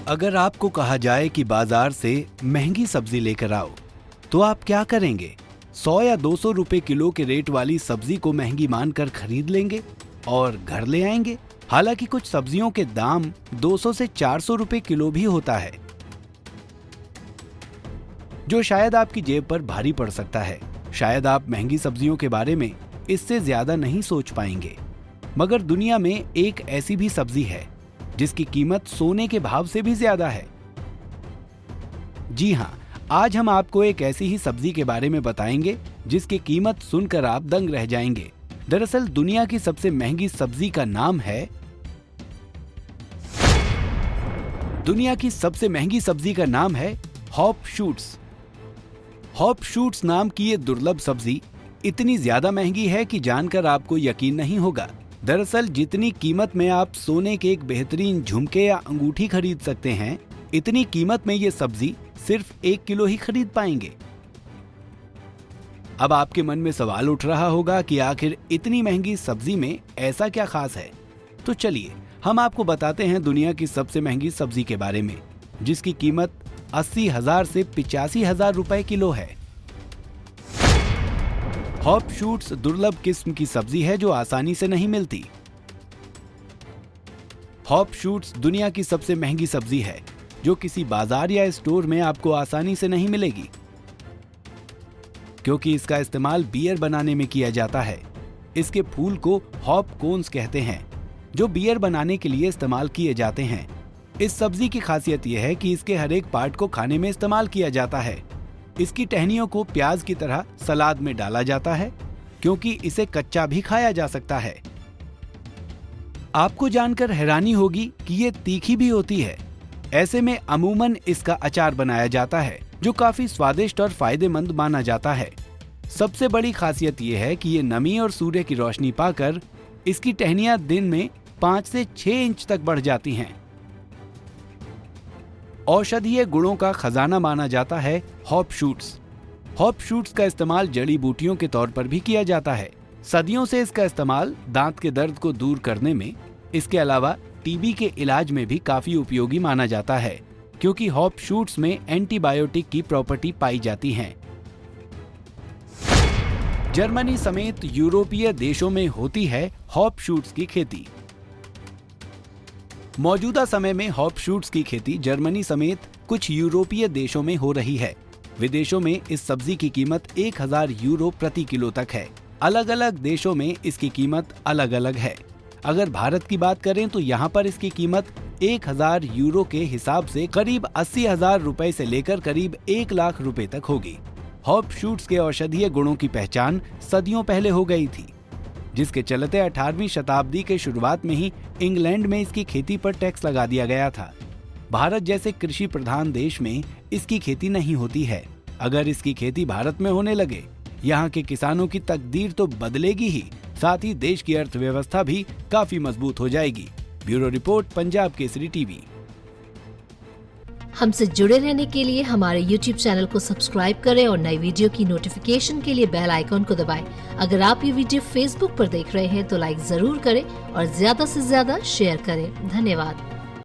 अगर आपको कहा जाए कि बाजार से महंगी सब्जी लेकर आओ, तो आप क्या करेंगे? 100 या 200 रुपए किलो के रेट वाली सब्जी को महंगी मानकर खरीद लेंगे और घर ले आएंगे। हालांकि कुछ सब्जियों के दाम 200 से 400 रुपए किलो भी होता है, जो शायद आपकी जेब पर भारी पड़ सकता है। शायद आप महंगी सब्जियों के बारे में इससे ज्यादा नहीं सोच पाएंगे, मगर दुनिया में एक ऐसी भी सब्जी है जिसकी कीमत सोने के भाव से भी ज्यादा है। जी हाँ, आज हम आपको एक ऐसी ही सब्जी के बारे में बताएंगे जिसकी कीमत सुनकर आप दंग रह जाएंगे। दरअसल दुनिया की सबसे महंगी सब्जी का नाम है हॉप शूट्स। हॉप शूट्स नाम की ये दुर्लभ सब्जी इतनी ज्यादा महंगी है कि जानकर आपको यकीन नहीं होगा। दरअसल जितनी कीमत में आप सोने के एक बेहतरीन झुमके या अंगूठी खरीद सकते हैं, इतनी कीमत में ये सब्जी सिर्फ 1 किलो ही खरीद पाएंगे। अब आपके मन में सवाल उठ रहा होगा कि आखिर इतनी महंगी सब्जी में ऐसा क्या खास है। तो चलिए हम आपको बताते हैं दुनिया की सबसे महंगी सब्जी के बारे में, जिसकी कीमत 80,000 से 85,000 रुपए किलो है। हॉप शूट्स दुर्लभ किस्म की सब्जी है जो आसानी से नहीं मिलती। हॉप शूट्स दुनिया की सबसे महंगी सब्जी है जो किसी बाजार या स्टोर में आपको आसानी से नहीं मिलेगी, क्योंकि इसका इस्तेमाल बियर बनाने में किया जाता है। इसके फूल को हॉप कोन्स कहते हैं, जो बियर बनाने के लिए इस्तेमाल किए जाते हैं। इस सब्जी की खासियत यह है कि इसके हर एक पार्ट को खाने में इस्तेमाल किया जाता है। इसकी टहनियों को प्याज की तरह सलाद में डाला जाता है, क्योंकि इसे कच्चा भी खाया जा सकता है। आपको जानकर हैरानी होगी कि ये तीखी भी होती है। ऐसे में अमूमन इसका अचार बनाया जाता है, जो काफी स्वादिष्ट और फायदेमंद माना जाता है। सबसे बड़ी खासियत ये है कि ये नमी और सूर्य की रोशनी पाकर इसकी टहनियां दिन में 5 से 6 इंच तक बढ़ जाती हैं। औषधीय गुणों का खजाना माना जाता है हॉप शूट्स। हॉप शूट्स का इस्तेमाल जड़ी बूटियों के तौर पर भी किया जाता है। सदियों से इसका इस्तेमाल दांत के दर्द को दूर करने में, इसके अलावा टीबी के इलाज में भी काफी उपयोगी माना जाता है, क्योंकि हॉप शूट्स में एंटीबायोटिक की प्रॉपर्टी पाई जाती हैं। जर्मनी समेत यूरोपीय देशों में होती है हॉप शूट्स की खेती। मौजूदा समय में हॉप शूट्स की खेती जर्मनी समेत कुछ यूरोपीय देशों में हो रही है। विदेशों में इस सब्जी की कीमत 1000 यूरो प्रति किलो तक है। अलग अलग देशों में इसकी कीमत अलग अलग है। अगर भारत की बात करें तो यहाँ पर इसकी कीमत 1000 यूरो के हिसाब से करीब 80,000 रुपए से लेकर करीब 1 लाख रुपए तक होगी। हॉप शूट्स के औषधीय गुणों की पहचान सदियों पहले हो गई थी, जिसके चलते 18वीं शताब्दी के शुरुआत में ही इंग्लैंड में इसकी खेती पर टैक्स लगा दिया गया था। भारत जैसे कृषि प्रधान देश में इसकी खेती नहीं होती है। अगर इसकी खेती भारत में होने लगे, यहाँ के किसानों की तकदीर तो बदलेगी ही, साथ ही देश की अर्थव्यवस्था भी काफी मजबूत हो जाएगी। Bureau report, Punjab Kesari TV. हमसे जुड़े रहने के लिए हमारे YouTube चैनल को सब्सक्राइब करें और नई वीडियो की नोटिफिकेशन के लिए बेल आइकॉन को दबाएं। अगर आप ये वीडियो Facebook पर देख रहे हैं तो लाइक जरूर करें और ज्यादा से ज्यादा शेयर करें। धन्यवाद।